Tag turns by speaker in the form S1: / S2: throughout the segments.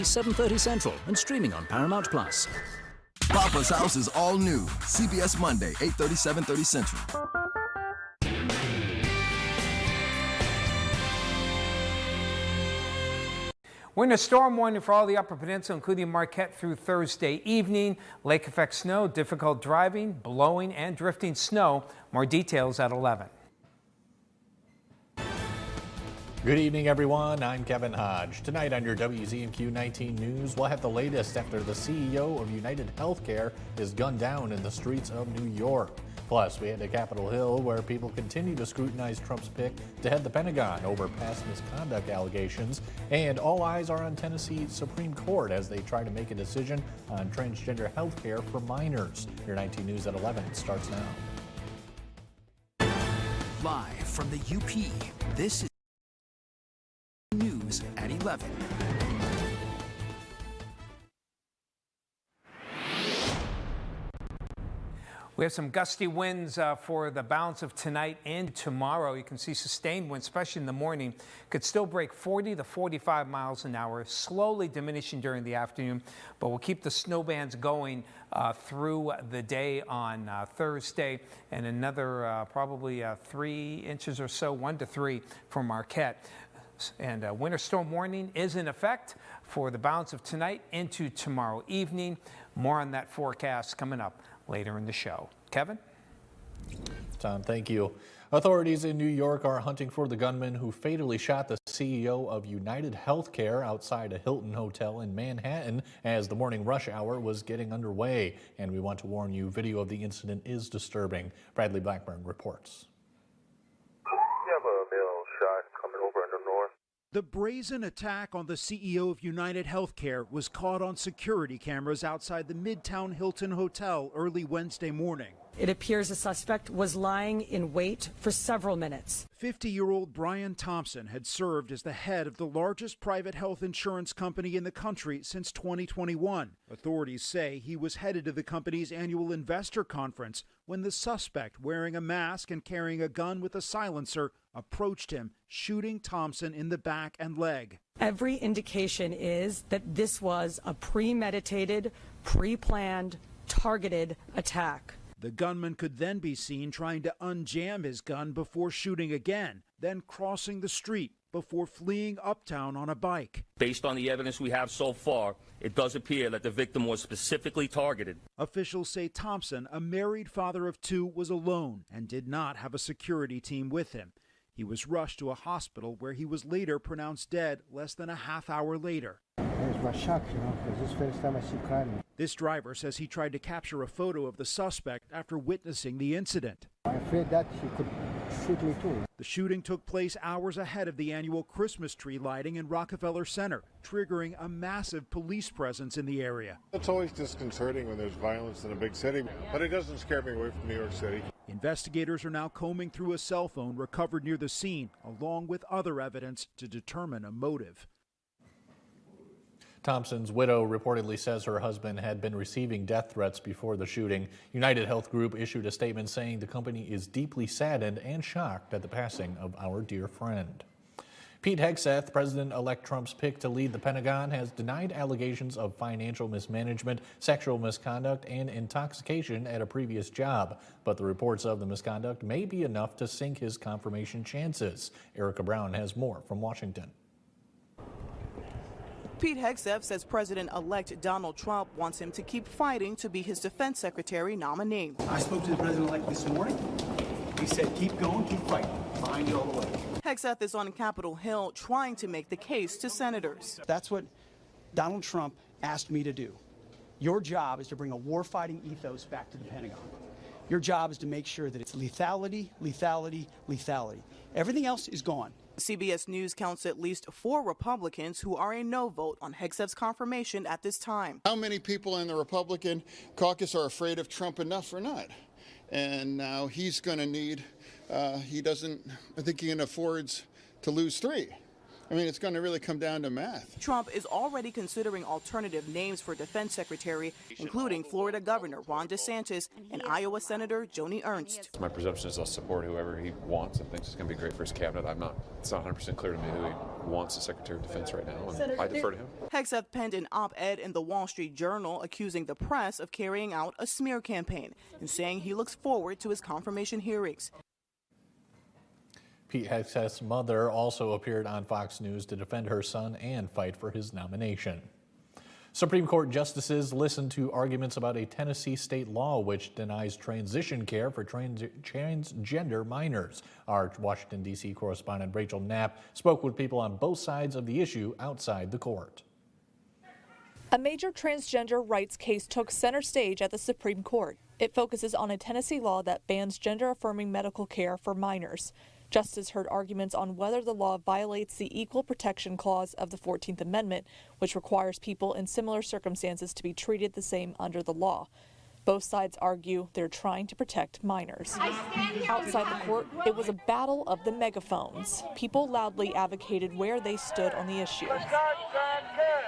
S1: Thursday, 7:30 Central, and streaming on Paramount+.
S2: Papa's House is all new. CBS Monday, 8:30, 7:30 Central.
S3: We're in a storm warning for all the Upper Peninsula, including Marquette through Thursday evening. Lake effect snow, difficult driving, blowing and drifting snow. More details at 11.
S4: Good evening, everyone. I'm Kevin Hodge. Tonight on your WZMQ 19 News, we'll have the latest after the CEO of United Healthcare is gunned down in the streets of New York. Plus, we head to Capitol Hill, where people continue to scrutinize Trump's pick to head the Pentagon over past misconduct allegations. And all eyes are on Tennessee Supreme Court as they try to make a decision on transgender health care for minors. Your 19 News at 11 starts now.
S5: Live from the UP, this is News at 11.
S3: We have some gusty winds for the balance of tonight and tomorrow. You can see sustained winds, especially in the morning, could still break 40 to 45 miles an hour, slowly diminishing during the afternoon, but we'll keep the snow bands going through the day on Thursday, and another probably 3 inches or so, 1 to 3 for Marquette. And a winter storm warning is in effect for the balance of tonight into tomorrow evening. More on that forecast coming up later in the show. Kevin?
S4: Tom, thank you. Authorities in New York are hunting for the gunman who fatally shot the CEO of United Healthcare outside a Hilton hotel in Manhattan as the morning rush hour was getting underway. And we want to warn you, video of the incident is disturbing. Bradley Blackburn reports.
S6: You have a male shot coming over in the north.
S7: The brazen attack on the CEO of United Healthcare was caught on security cameras outside the Midtown Hilton Hotel early Wednesday morning.
S8: It appears the suspect was lying in wait for several minutes.
S7: 50-year-old Brian Thompson had served as the head of the largest private health insurance company in the country since 2021. Authorities say he was headed to the company's annual investor conference when the suspect, wearing a mask and carrying a gun with a silencer, approached him, shooting Thompson in the back and leg.
S8: Every indication is that this was a premeditated, pre-planned, targeted attack.
S7: The gunman could then be seen trying to unjam his gun before shooting again, then crossing the street before fleeing uptown on a bike.
S9: Based on the evidence we have so far, it does appear that the victim was specifically targeted.
S7: Officials say Thompson, a married father of 2, was alone and did not have a security team with him. He was rushed to a hospital where he was later pronounced dead less than a half hour later.
S10: It was my shock, because this is the first time I see crime.
S7: This driver says he tried to capture a photo of the suspect after witnessing the incident.
S10: I feared that he could shoot me too.
S7: The shooting took place hours ahead of the annual Christmas tree lighting in Rockefeller Center, triggering a massive police presence in the area.
S6: It's always disconcerting when there's violence in a big city, but it doesn't scare me away from New York City.
S7: Investigators are now combing through a cell phone recovered near the scene, along with other evidence to determine a motive.
S4: Thompson's widow reportedly says her husband had been receiving death threats before the shooting. United Health Group issued a statement saying the company is deeply saddened and shocked at the passing of our dear friend. Pete Hegseth, President-elect Trump's pick to lead the Pentagon, has denied allegations of financial mismanagement, sexual misconduct, and intoxication at a previous job. But the reports of the misconduct may be enough to sink his confirmation chances. Erica Brown has more from Washington.
S11: Pete Hegseth says President-elect Donald Trump wants him to keep fighting to be his defense secretary nominee.
S12: I spoke to the president-elect this morning. He said, keep going, keep fighting. Behind you all the way.
S11: Hegseth is on Capitol Hill trying to make the case to senators.
S12: That's what Donald Trump asked me to do. Your job is to bring a war-fighting ethos back to the Pentagon. Your job is to make sure that it's lethality, lethality, lethality. Everything else is gone.
S11: CBS News counts at least 4 Republicans who are a no vote on Hegseth's confirmation at this time.
S13: How many people in the Republican caucus are afraid of Trump enough or not? And now he's going to need, I think he can afford to lose 3. I mean, it's going to really come down to math.
S11: Trump is already considering alternative names for defense secretary, including Florida Governor Ron DeSantis and Iowa Senator Joni Ernst.
S14: My presumption is he'll support whoever he wants and thinks is going to be great for his cabinet. It's not 100% clear to me who he wants as Secretary of Defense right now, and I defer to him.
S11: Hegseth penned an op-ed in the Wall Street Journal accusing the press of carrying out a smear campaign and saying he looks forward to his confirmation hearings.
S4: Pete Hegseth's mother also appeared on Fox News to defend her son and fight for his nomination. Supreme Court justices listened to arguments about a Tennessee state law which denies transition care for transgender minors. Our Washington, D.C. correspondent Rachel Knapp spoke with people on both sides of the issue outside the court.
S15: A major transgender rights case took center stage at the Supreme Court. It focuses on a Tennessee law that bans gender-affirming medical care for minors. Justice heard arguments on whether the law violates the Equal Protection Clause of the 14th Amendment, which requires people in similar circumstances to be treated the same under the law. Both sides argue they're trying to protect minors. Outside the court, it was a battle of the megaphones. People loudly advocated where they stood on the issue.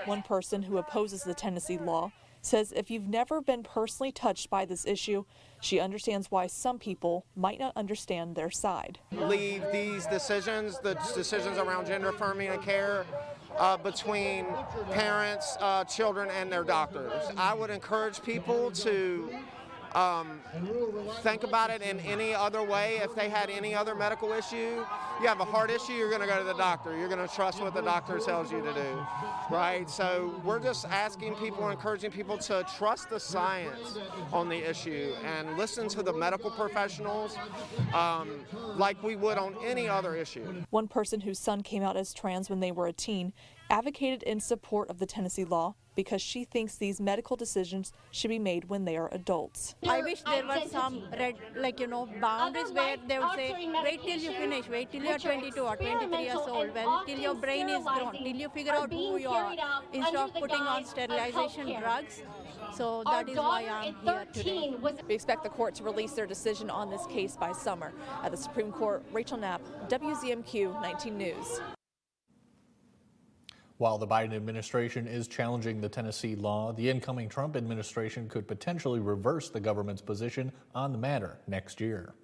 S15: One person who opposes the Tennessee law says if you've never been personally touched by this issue, she understands why some people might not understand their side.
S16: Leave these decisions, the decisions around gender affirming care, between parents, children, and their doctors. I would encourage people to think about it in any other way. If they had any other medical issue, you have a heart issue, you're going to go to the doctor. You're going to trust what the doctor tells you to do, right? So we're just asking people, encouraging people to trust the science on the issue and listen to the medical professionals like we would on any other issue.
S15: One person whose son came out as trans when they were a teen advocated in support of the Tennessee law because she thinks these medical decisions should be made when they are adults.
S17: I wish there were some boundaries where they would say, wait till you finish, wait till you're 22 or 23 years old, well, till your brain is grown, till you figure out who you are, instead of putting on sterilization drugs. So that is why I'm here today.
S15: We expect the court to release their decision on this case by summer. At the Supreme Court, Rachel Knapp, WZMQ 19 News.
S4: While the Biden administration is challenging the Tennessee law, the incoming Trump administration could potentially reverse the government's position on the matter next year.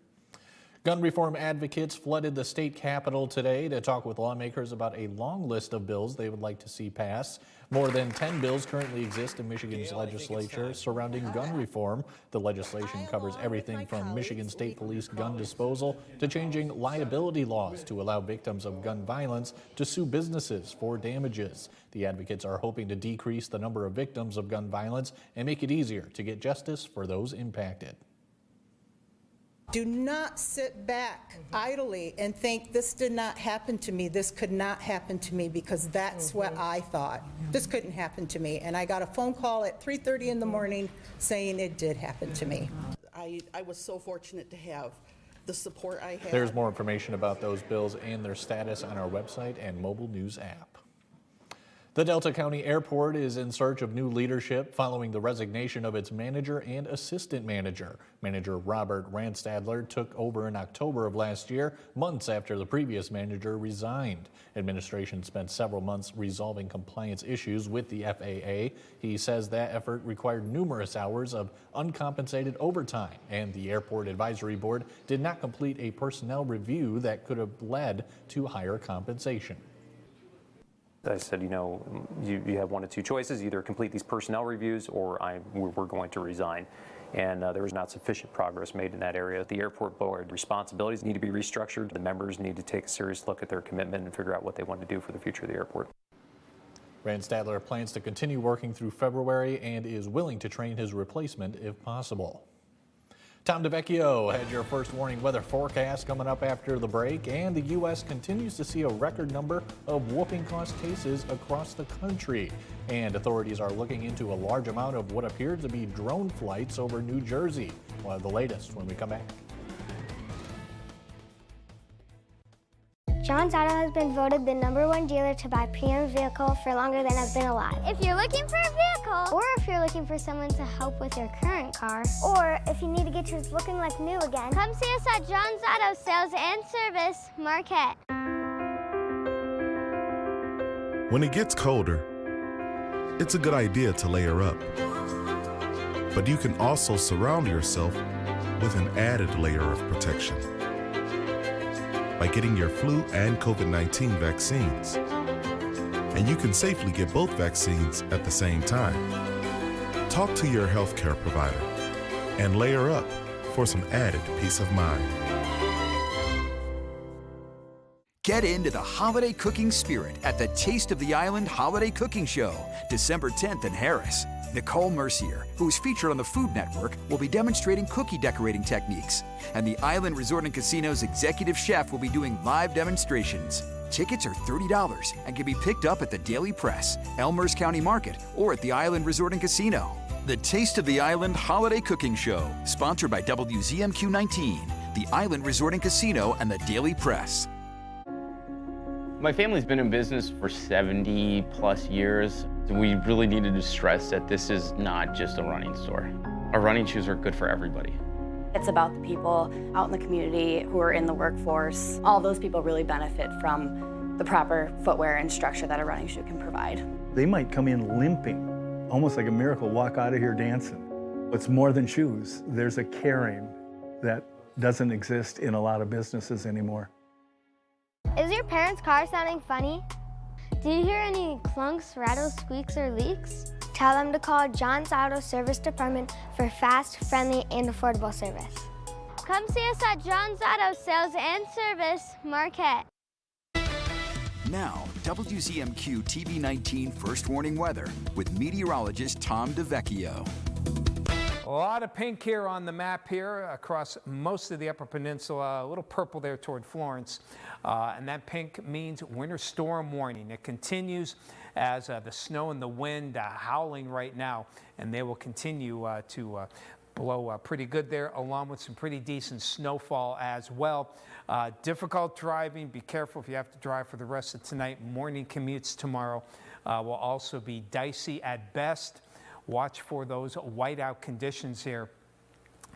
S4: Gun reform advocates flooded the state capitol today to talk with lawmakers about a long list of bills they would like to see passed. More than 10 bills currently exist in Michigan's legislature surrounding gun reform. The legislation covers everything from Michigan State Police gun disposal to changing liability laws to allow victims of gun violence to sue businesses for damages. The advocates are hoping to decrease the number of victims of gun violence and make it easier to get justice for those impacted.
S18: Do not sit back idly and think this did not happen to me, this could not happen to me, because that's what I thought. This couldn't happen to me. And I got a phone call at 3:30 in the morning saying it did happen to me.
S19: I was so fortunate to have the support I had.
S4: There's more information about those bills and their status on our website and mobile news app. The Delta County Airport is in search of new leadership following the resignation of its manager and assistant manager. Manager Robert Randstadler took over in October of last year, months after the previous manager resigned. Administration spent several months resolving compliance issues with the FAA. He says that effort required numerous hours of uncompensated overtime, and the Airport Advisory Board did not complete a personnel review that could have led to higher compensation.
S20: I said, you have one of two choices: either complete these personnel reviews or we're going to resign. And there was not sufficient progress made in that area. The airport board responsibilities need to be restructured. The members need to take a serious look at their commitment and figure out what they want to do for the future of the airport.
S4: Randstadler plans to continue working through February and is willing to train his replacement if possible. Tom DeVecchio had your first warning weather forecast coming up after the break, and the U.S. continues to see a record number of whooping cough cases across the country. And authorities are looking into a large amount of what appeared to be drone flights over New Jersey. We'll have the latest when we come back.
S21: John's Auto has been voted the #1 dealer to buy pre-owned vehicle for longer than I've been alive. If you're looking for a vehicle, or if you're looking for someone to help with your current car, or if you need to get yours looking like new again, come see us at John's Auto Sales and Service, Marquette.
S1: When it gets colder, it's a good idea to layer up. But you can also surround yourself with an added layer of protection by getting your flu and COVID-19 vaccines. And you can safely get both vaccines at the same time. Talk to your healthcare provider and layer up for some added peace of mind.
S5: Get into the holiday cooking spirit at the Taste of the Island Holiday Cooking Show, December 10th in Harris. Nicole Mercier, who is featured on the Food Network, will be demonstrating cookie decorating techniques. And the Island Resort and Casino's executive chef will be doing live demonstrations. Tickets are $30 and can be picked up at the Daily Press, Elmhurst County Market, or at the Island Resort and Casino. The Taste of the Island Holiday Cooking Show, sponsored by WZMQ 19, the Island Resort and Casino, and the Daily Press.
S22: My family's been in business for 70 plus years. We really needed to stress that this is not just a running store. Our running shoes are good for everybody.
S23: It's about the people out in the community who are in the workforce. All those people really benefit from the proper footwear and structure that a running shoe can provide.
S24: They might come in limping, almost like a miracle, walk out of here dancing. It's more than shoes. There's a caring that doesn't exist in a lot of businesses anymore.
S21: Is your parents' car sounding funny? Do you hear any clunks, rattles, squeaks, or leaks? Tell them to call John's Auto Service Department for fast, friendly, and affordable service. Come see us at John's Auto Sales and Service, Marquette.
S5: Now, WZMQ TV 19 First Warning Weather with meteorologist Tom DeVecchio.
S3: A lot of pink here on the map here across most of the Upper Peninsula, a little purple there toward Florence. And that pink means winter storm warning. It continues as the snow and the wind howling right now, and they will continue to blow pretty good there, along with some pretty decent snowfall as well. Difficult driving. Be careful if you have to drive for the rest of tonight. Morning commutes tomorrow will also be dicey at best. Watch for those whiteout conditions here.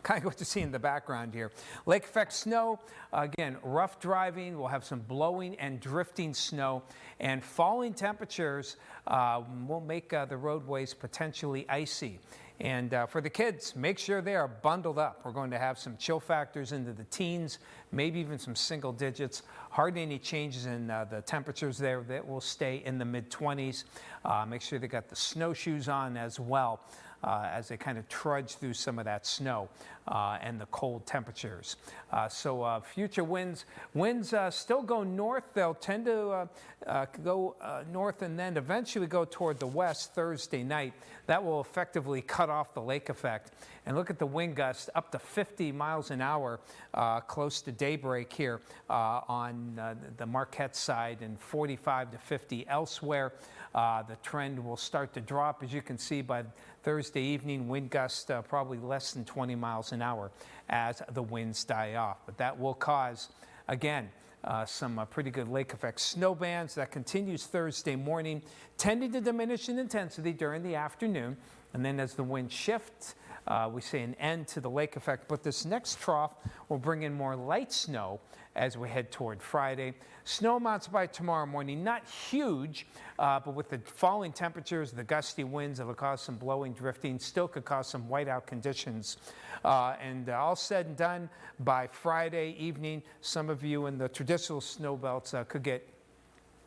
S3: Kind of what you see in the background here. Lake effect snow, again, rough driving. We'll have some blowing and drifting snow, and falling temperatures will make the roadways potentially icy. And for the kids, make sure they are bundled up. We're going to have some chill factors into the teens, maybe even some single digits. Hardly any changes in the temperatures there. That will stay in the mid-20s. Make sure they got the snowshoes on as well as they kind of trudge through some of that snow and the cold temperatures. So future winds still go north. They'll tend to go north and then eventually go toward the west Thursday night. That will effectively cut off the lake effect. And look at the wind gusts up to 50 miles an hour close to daybreak here on the Marquette side, and 45 to 50 elsewhere. The trend will start to drop, as you can see, by Thursday evening. Wind gusts probably less than 20 miles an hour as the winds die off. But that will cause, again, some pretty good lake effect snow bands. That continues Thursday morning, tending to diminish in intensity during the afternoon. And then as the wind shifts, we see an end to the lake effect. But this next trough will bring in more light snow as we head toward Friday. Snow amounts by tomorrow morning, not huge, but with the falling temperatures, the gusty winds, it'll cause some blowing, drifting, still could cause some whiteout conditions. And all said and done, by Friday evening, some of you in the traditional snow belts could get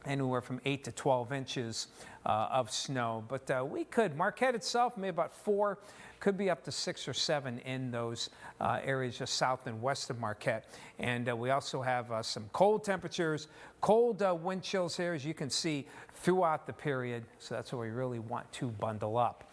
S3: anywhere from 8 to 12 inches of snow. But we could, Marquette itself, maybe about 4, could be up to 6 or 7 in those areas just south and west of Marquette. And we also have some cold temperatures, cold wind chills here, as you can see, throughout the period. So that's where we really want to bundle up.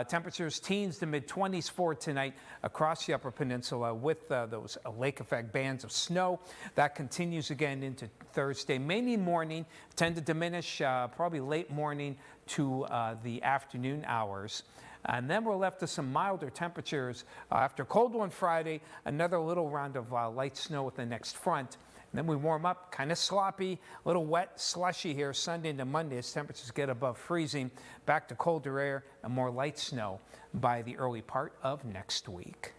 S3: Temperatures teens to mid-20s for tonight across the Upper Peninsula with those lake effect bands of snow. That continues again into Thursday. Mainly morning, tend to diminish probably late morning to the afternoon hours. And then we're left to some milder temperatures. After a cold one Friday, another little round of light snow with the next front. And then we warm up, kind of sloppy, a little wet, slushy here Sunday into Monday as temperatures get above freezing. Back to colder air and more light snow by the early part of next week.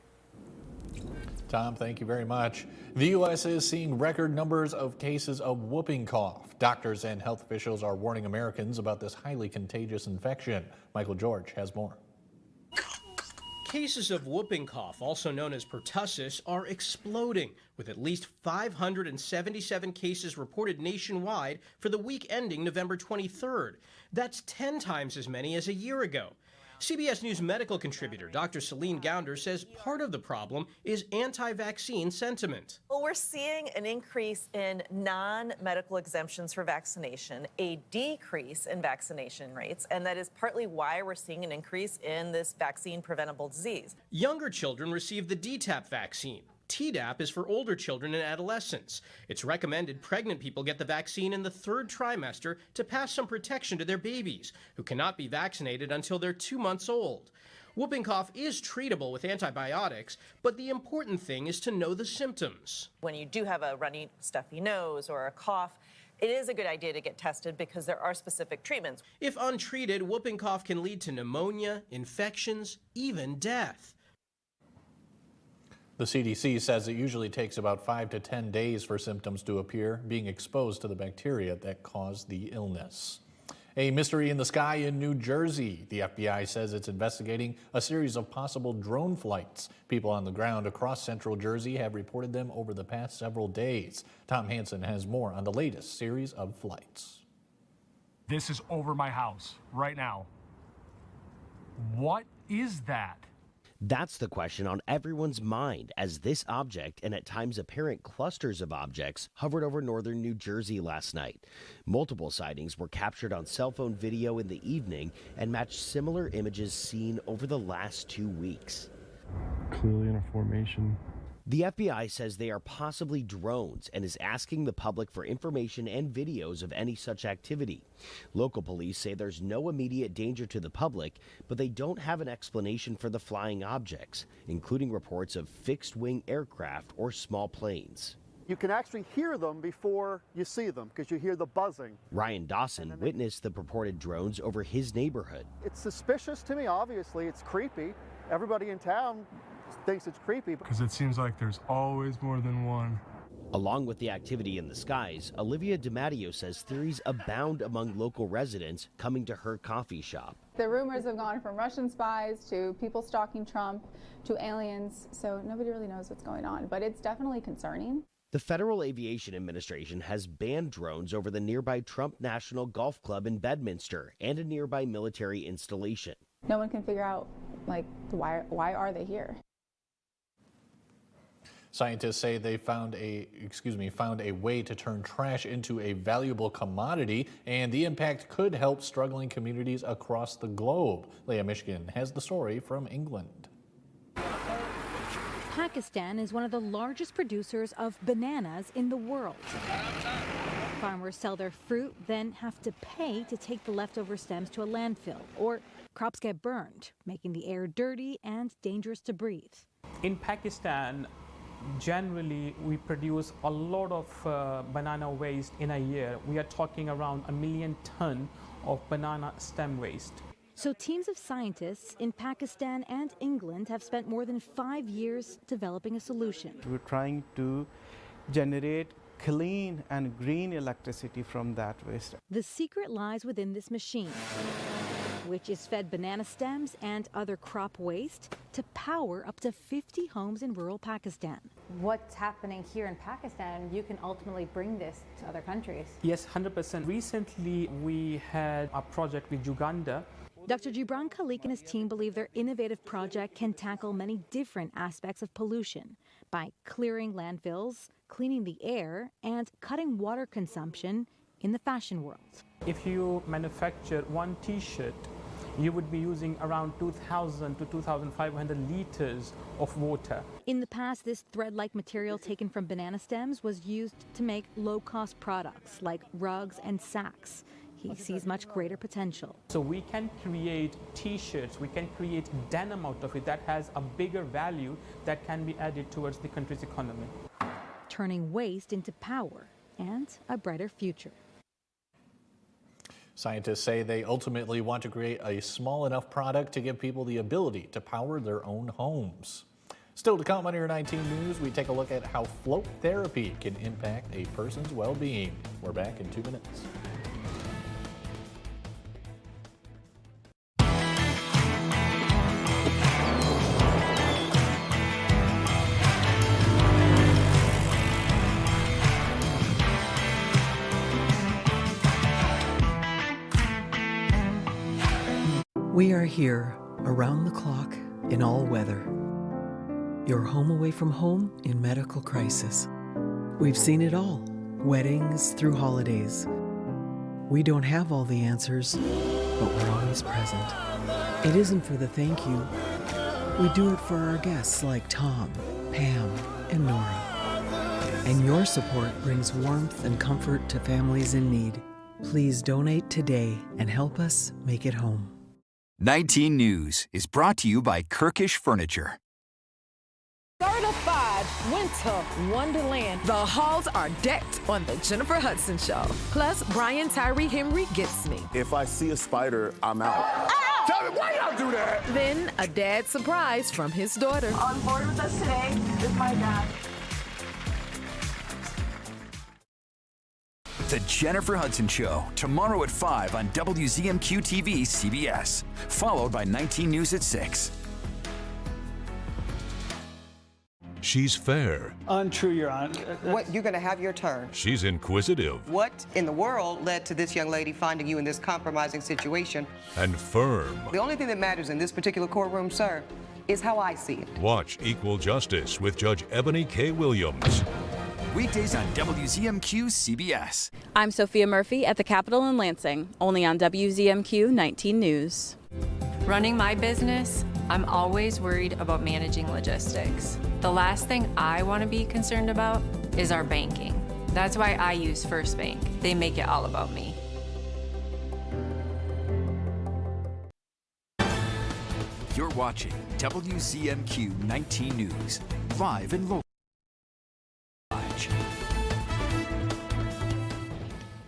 S4: Tom, thank you very much. The U.S. is seeing record numbers of cases of whooping cough. Doctors and health officials are warning Americans about this highly contagious infection. Michael George has more.
S2: Cases of whooping cough, also known as pertussis, are exploding, with at least 577 cases reported nationwide for the week ending November 23rd. That's 10 times as many as a year ago. CBS News medical contributor Dr. Celine Gounder says part of the problem is anti-vaccine sentiment.
S8: Well, we're seeing an increase in non-medical exemptions for vaccination, a decrease in vaccination rates, and that is partly why we're seeing an increase in this vaccine-preventable disease.
S2: Younger children receive the DTaP vaccine. Tdap is for older children and adolescents. It's recommended pregnant people get the vaccine in the 3rd trimester to pass some protection to their babies, who cannot be vaccinated until they're 2 months old. Whooping cough is treatable with antibiotics, but the important thing is to know the symptoms.
S8: When you do have a runny, stuffy nose or a cough, it is a good idea to get tested because there are specific treatments.
S2: If untreated, whooping cough can lead to pneumonia, infections, even death.
S4: The CDC says it usually takes about 5 to 10 days for symptoms to appear, being exposed to the bacteria that cause the illness. A mystery in the sky in New Jersey. The FBI says it's investigating a series of possible drone flights. People on the ground across central Jersey have reported them over the past several days. Tom Hansen has more on the latest series of flights.
S9: This is over my house right now. What is that?
S10: That's the question on everyone's mind as this object, and at times apparent clusters of objects, hovered over northern New Jersey last night. Multiple sightings were captured on cell phone video in the evening and matched similar images seen over the last 2 weeks.
S25: Clearly in a formation.
S10: The FBI says they are possibly drones and is asking the public for information and videos of any such activity. Local police say there's no immediate danger to the public, but they don't have an explanation for the flying objects, including reports of fixed-wing aircraft or small planes.
S26: You can actually hear them before you see them because you hear the buzzing.
S10: Ryan Dawson witnessed the purported drones over his neighborhood.
S26: It's suspicious to me, obviously. It's creepy. Everybody in town thinks it's creepy.
S25: Because it seems like there's always more than one.
S10: Along with the activity in the skies, Olivia DiMatteo says theories abound among local residents coming to her coffee shop.
S27: The rumors have gone from Russian spies to people stalking Trump to aliens, so nobody really knows what's going on, but it's definitely concerning.
S10: The Federal Aviation Administration has banned drones over the nearby Trump National Golf Club in Bedminster and a nearby military installation.
S27: No one can figure out, why are they here?
S4: Scientists say they found a way to turn trash into a valuable commodity, and the impact could help struggling communities across the globe. Leah Michigan has the story from England.
S28: Pakistan is one of the largest producers of bananas in the world. Farmers sell their fruit, then have to pay to take the leftover stems to a landfill, or crops get burned, making the air dirty and dangerous to breathe.
S29: In Pakistan, generally, we produce a lot of banana waste in a year. We are talking around 1 million tons of banana stem waste.
S28: So teams of scientists in Pakistan and England have spent more than 5 years developing a solution.
S30: We're trying to generate clean and green electricity from that waste.
S28: The secret lies within this machine, which is fed banana stems and other crop waste to power up to 50 homes in rural Pakistan.
S31: What's happening here in Pakistan, you can ultimately bring this to other countries.
S29: Yes, 100%. Recently, we had a project with Uganda.
S28: Dr. Gibran Khalik and his team believe their innovative project can tackle many different aspects of pollution by clearing landfills, cleaning the air, and cutting water consumption in the fashion world.
S29: If you manufacture one T-shirt, you would be using around 2,000 to 2,500 liters of water.
S28: In the past, this thread-like material taken from banana stems was used to make low-cost products like rugs and sacks. He sees much greater potential.
S29: So we can create T-shirts, we can create denim out of it that has a bigger value that can be added towards the country's economy.
S28: Turning waste into power and a brighter future.
S4: Scientists say they ultimately want to create a small enough product to give people the ability to power their own homes. Still to come on your 19 News, we take a look at how float therapy can impact a person's well-being. We're back in 2 minutes.
S6: We are here, around the clock, in all weather. Your home away from home in medical crisis. We've seen it all, weddings through holidays. We don't have all the answers, but we're always present. It isn't for the thank you. We do it for our guests like Tom, Pam, and Nora. And your support brings warmth and comfort to families in need. Please donate today and help us make it home.
S5: 19 News is brought to you by Kirkish Furniture.
S7: Certified Winter Wonderland. The halls are decked on the Jennifer Hudson Show. Plus, Brian Tyree Henry gets me.
S11: If I see a spider, I'm out. Tell me, why y'all do that?
S7: Then a dad surprise from his daughter.
S12: On board with us today is my dad.
S5: The Jennifer Hudson Show, tomorrow at 5 on WZMQ TV CBS, followed by 19 News at 6.
S13: She's fair.
S14: Untrue, Your Honor.
S15: What, you're going to have your turn.
S13: She's inquisitive.
S15: What in the world led to this young lady finding you in this compromising situation?
S13: And firm.
S15: The only thing that matters in this particular courtroom, sir, is how I see it.
S13: Watch Equal Justice with Judge Ebony K. Williams.
S5: Weekdays on WZMQ CBS.
S16: I'm Sophia Murphy at the Capitol in Lansing, only on WZMQ 19 News.
S17: Running my business, I'm always worried about managing logistics. The last thing I want to be concerned about is our banking. That's why I use First Bank. They make it all about me.
S5: You're watching WZMQ 19 News, live and local.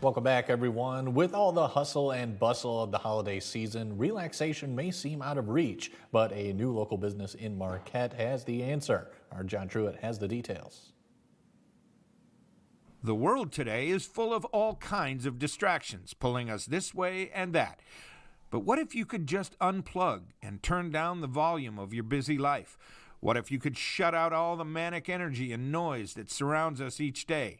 S4: Welcome back, everyone. With all the hustle and bustle of the holiday season, relaxation may seem out of reach, but a new local business in Marquette has the answer. Our John Truitt has the details.
S18: The world today is full of all kinds of distractions, pulling us this way and that. But what if you could just unplug and turn down the volume of your busy life? What if you could shut out all the manic energy and noise that surrounds us each day?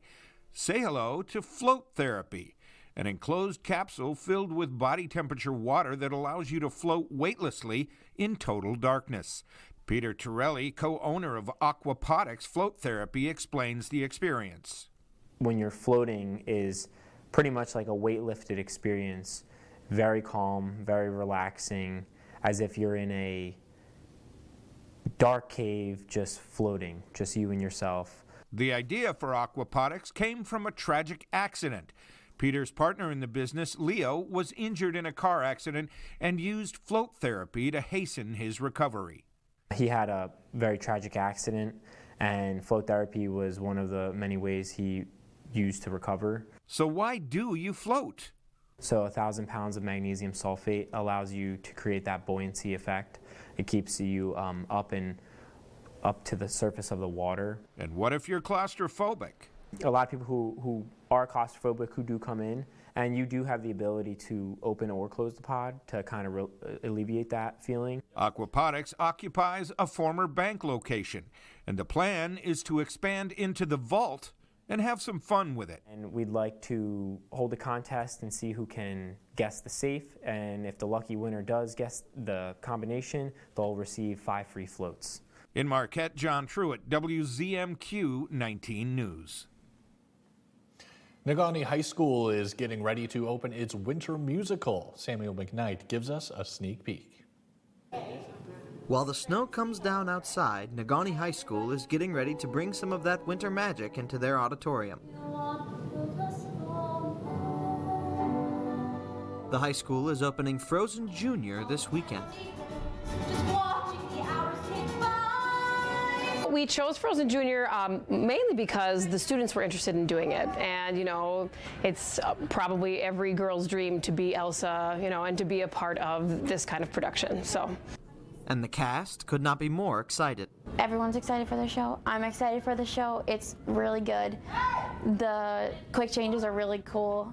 S18: Say hello to Float Therapy, an enclosed capsule filled with body temperature water that allows you to float weightlessly in total darkness. Peter Torelli, co-owner of Aquaponics Float Therapy, explains the experience.
S19: When you're floating is pretty much like a weight-lifted experience, very calm, very relaxing, as if you're in a dark cave just floating, just you and yourself.
S18: The idea for Aquaponics came from a tragic accident. Peter's partner in the business, Leo, was injured in a car accident and used float therapy to hasten his recovery.
S19: He had a very tragic accident, and float therapy was one of the many ways he used to recover.
S18: So why do you float?
S19: So 1,000 pounds of magnesium sulfate allows you to create that buoyancy effect. It keeps you up to the surface of the water.
S18: And what if you're claustrophobic?
S19: A lot of people who are claustrophobic who do come in, and you do have the ability to open or close the pod to kind of alleviate that feeling.
S18: Aquaponics occupies a former bank location, and the plan is to expand into the vault and have some fun with it.
S19: And we'd like to hold a contest and see who can guess the safe, and if the lucky winner does guess the combination, they'll receive 5 free floats.
S18: In Marquette, John Truitt, WZMQ 19 News.
S4: Negaunee High School is getting ready to open its winter musical. Samuel McKnight gives us a sneak peek.
S32: While the snow comes down outside, Negaunee High School is getting ready to bring some of that winter magic into their auditorium. The high school is opening Frozen Junior this weekend.
S33: We chose Frozen Junior mainly because the students were interested in doing it, and it's probably every girl's dream to be Elsa, and to be a part of this kind of production. So
S32: and the cast could not be more excited.
S1: Everyone's excited for the show. I'm excited for the show. It's really good. The quick changes are really cool.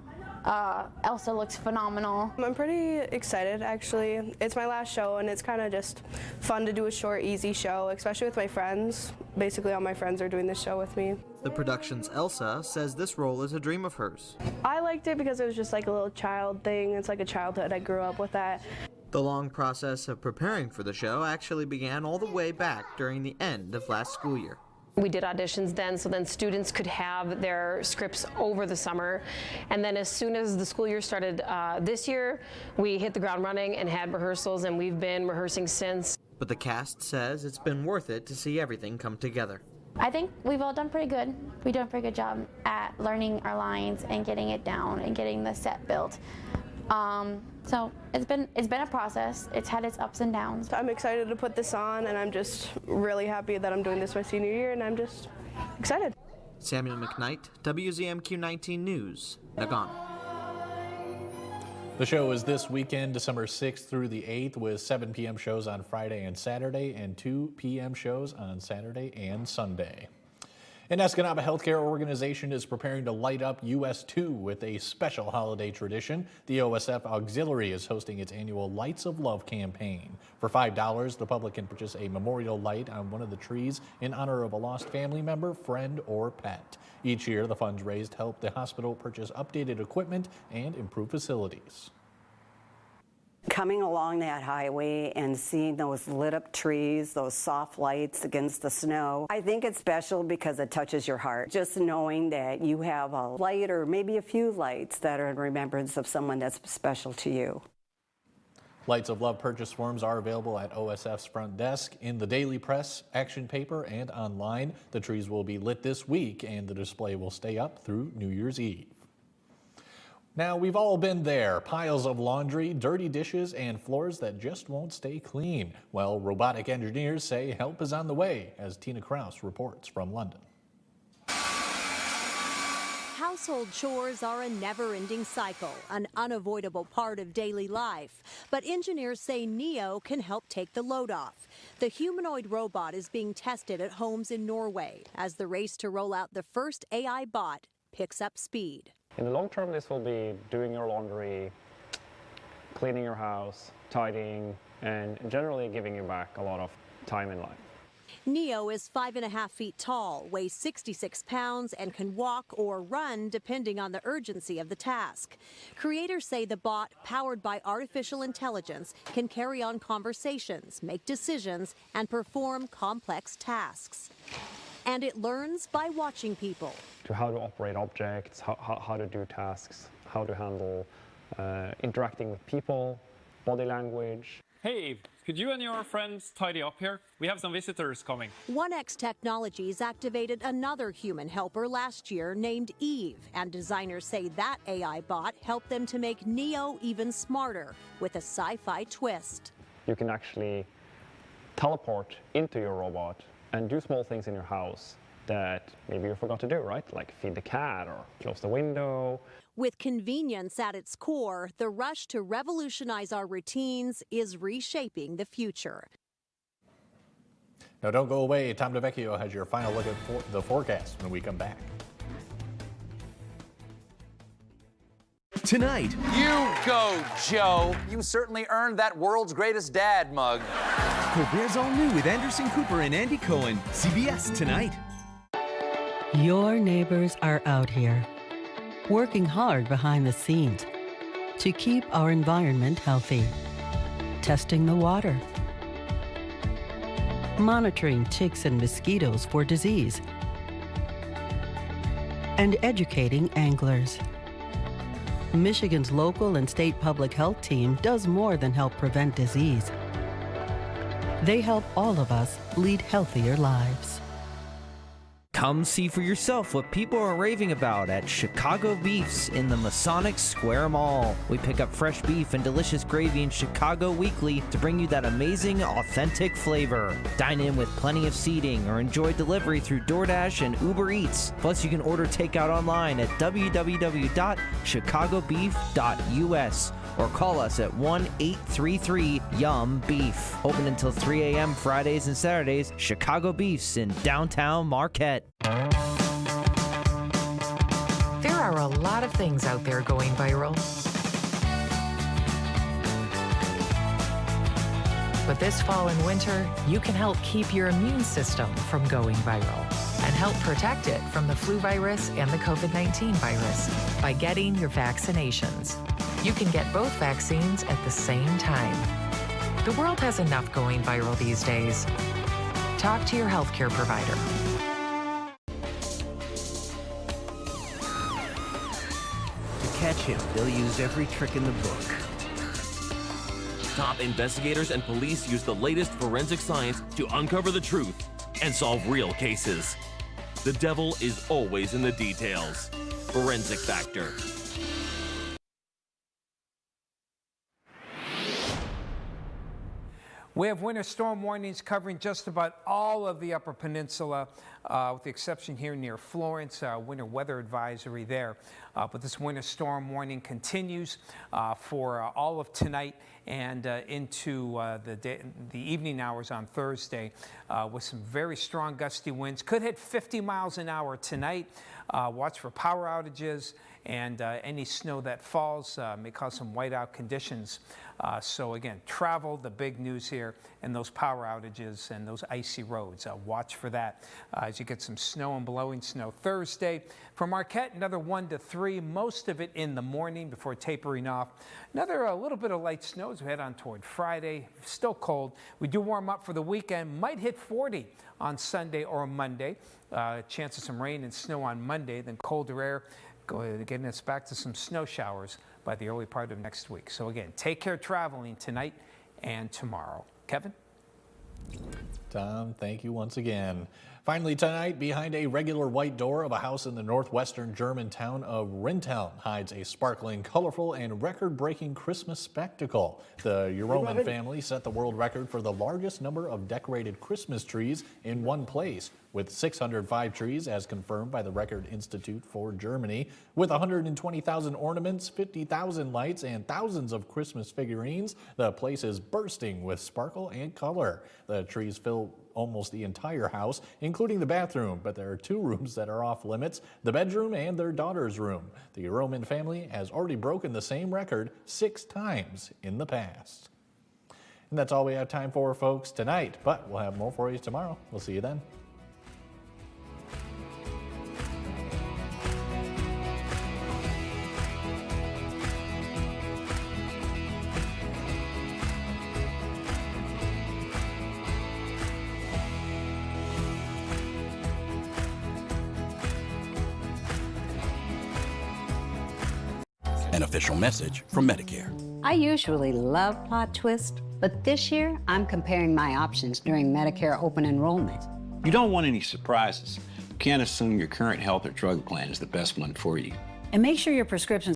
S1: Elsa looks phenomenal.
S2: I'm pretty excited, actually. It's my last show, and it's kind of just fun to do a short, easy show, especially with my friends. Basically, all my friends are doing this show with me.
S32: The production's Elsa says this role is a dream of hers.
S2: I liked it because it was just like a little child thing. It's like a childhood. I grew up with that.
S32: The long process of preparing for the show actually began all the way back during the end of last school year.
S33: We did auditions then, so then students could have their scripts over the summer. And then as soon as the school year started this year, we hit the ground running and had rehearsals, and we've been rehearsing since.
S32: But the cast says it's been worth it to see everything come together.
S1: I think we've all done pretty good. We've done a pretty good job at learning our lines and getting it down and getting the set built. So it's been a process. It's had its ups and downs.
S2: I'm excited to put this on, and I'm just really happy that I'm doing this my senior year, and I'm just excited.
S32: Samuel McKnight, WZMQ 19 News, Nagano.
S4: The show is this weekend, December 6th through the 8th, with 7 p.m. shows on Friday and Saturday and 2 p.m. shows on Saturday and Sunday. An Escanaba healthcare organization is preparing to light up US 2 with a special holiday tradition. The OSF Auxiliary is hosting its annual Lights of Love campaign. For $5, the public can purchase a memorial light on one of the trees in honor of a lost family member, friend, or pet. Each year, the funds raised help the hospital purchase updated equipment and improve facilities.
S3: Coming along that highway and seeing those lit up trees, those soft lights against the snow, I think it's special because it touches your heart. Just knowing that you have a light or maybe a few lights that are in remembrance of someone that's special to you.
S4: Lights of Love purchase forms are available at OSF's front desk, in the Daily Press, Action Paper, and online. The trees will be lit this week, and the display will stay up through New Year's Eve. Now, we've all been there. Piles of laundry, dirty dishes, and floors that just won't stay clean. Well, robotic engineers say help is on the way, as Tina Kraus reports from London.
S8: Household chores are a never-ending cycle, an unavoidable part of daily life. But engineers say Neo can help take the load off. The humanoid robot is being tested at homes in Norway as the race to roll out the first AI bot picks up speed.
S9: In the long term, this will be doing your laundry, cleaning your house, tidying, and generally giving you back a lot of time in life.
S8: Neo is 5.5 feet tall, weighs 66 pounds, and can walk or run depending on the urgency of the task. Creators say the bot, powered by artificial intelligence, can carry on conversations, make decisions, and perform complex tasks. And it learns by watching people.
S9: To how to operate objects, how to do tasks, how to handle interacting with people, body language.
S14: Hey, could you and your friends tidy up here? We have some visitors coming.
S8: 1X Technologies activated another human helper last year named Eve, and designers say that AI bot helped them to make Neo even smarter with a sci-fi twist.
S9: You can actually teleport into your robot and do small things in your house that maybe you forgot to do, right? Like feed the cat or close the window.
S8: With convenience at its core, the rush to revolutionize our routines is reshaping the future.
S4: Now don't go away. Tom DeVecchio has your final look at the forecast when we come back.
S20: Tonight.
S21: You go, Joe. You certainly earned that world's greatest dad mug.
S20: Colbert's All New with Anderson Cooper and Andy Cohen. CBS tonight.
S22: Your neighbors are out here, working hard behind the scenes to keep our environment healthy, testing the water, monitoring ticks and mosquitoes for disease, and educating anglers. Michigan's local and state public health team does more than help prevent disease. They help all of us lead healthier lives.
S23: Come see for yourself what people are raving about at Chicago Beefs in the Masonic Square Mall. We pick up fresh beef and delicious gravy in Chicago weekly to bring you that amazing, authentic flavor. Dine in with plenty of seating or enjoy delivery through DoorDash and Uber Eats. Plus, you can order takeout online at www.chicagobeef.us or call us at 1-833-YUM-BEEF. Open until 3 a.m. Fridays and Saturdays. Chicago Beefs in downtown Marquette.
S6: There are a lot of things out there going viral. But this fall and winter, you can help keep your immune system from going viral and help protect it from the flu virus and the COVID-19 virus by getting your vaccinations. You can get both vaccines at the same time. The world has enough going viral these days. Talk to your healthcare provider.
S20: To catch him, they'll use every trick in the book.
S7: Top investigators and police use the latest forensic science to uncover the truth and solve real cases. The devil is always in the details. Forensic Factor.
S10: We have winter storm warnings covering just about all of the Upper Peninsula, with the exception here near Florence, winter weather advisory there. But this winter storm warning continues for all of tonight and into the evening hours on Thursday, with some very strong gusty winds. Could hit 50 miles an hour tonight. Watch for power outages, and any snow that falls may cause some whiteout conditions. So again, travel, the big news here, and those power outages and those icy roads. Watch for that as you get some snow and blowing snow Thursday. For Marquette, another 1 to 3, most of it in the morning before tapering off. Another little bit of light snow as we head on toward Friday. Still cold. We do warm up for the weekend. Might hit 40 on Sunday or Monday. Chance of some rain and snow on Monday, then colder air getting us back to some snow showers by the early part of next week. So again, take care traveling tonight and tomorrow. Kevin?
S4: Tom, thank you once again. Finally tonight, behind a regular white door of a house in the northwestern German town of Rinteln hides a sparkling, colorful, and record-breaking Christmas spectacle. The Uroman family set the world record for the largest number of decorated Christmas trees in one place, with 605 trees as confirmed by the Record Institute for Germany. With 120,000 ornaments, 50,000 lights, and thousands of Christmas figurines, the place is bursting with sparkle and color. The trees fill almost the entire house, including the bathroom, but there are 2 rooms that are off limits, the bedroom and their daughter's room. The Uroman family has already broken the same record 6 times in the past. And that's all we have time for, folks, tonight, but we'll have more for you tomorrow. We'll see you then.
S11: An official message from Medicare.
S12: I usually love plot twists, but this year I'm comparing my options during Medicare open enrollment.
S24: You don't want any surprises. You can't assume your current health or drug plan is the best one for you.
S12: And make sure your prescriptions